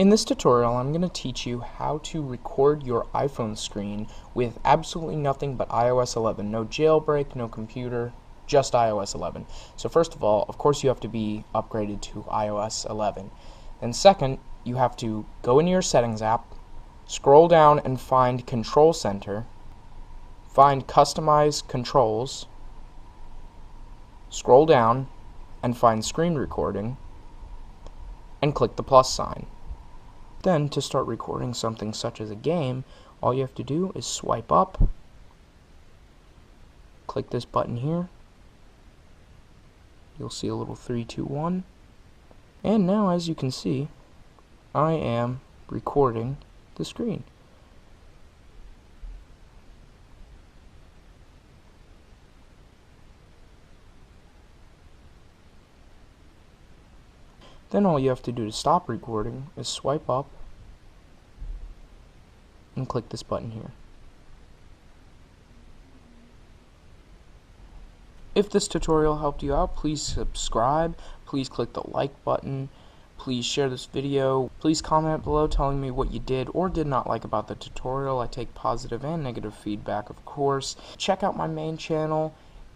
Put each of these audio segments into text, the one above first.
In this tutorial, I'm going to teach you how to record your iPhone screen with absolutely nothing but iOS 11. No jailbreak, no computer, just iOS 11. So first of all, of course you have to be upgraded to iOS 11. Then second, you have to go into your settings app, scroll down and find Control Center, find Customize Controls, scroll down and find Screen Recording, and click the plus sign. Then, to start recording something such as a game, all you have to do is swipe up, click this button here, you'll see a little 3, 2, 1, and now as you can see, I am recording the screen. Then all you have to do to stop recording is swipe up and click this button here. If this tutorial helped you out, please subscribe, please click the like button, please share this video, please comment below telling me what you did or did not like about the tutorial. I take positive and negative feedback, of course. Check out my main channel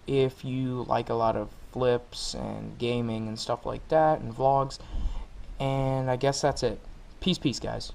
if you like a lot of flips and gaming and stuff like that and vlogs. And I guess that's it. Peace, guys.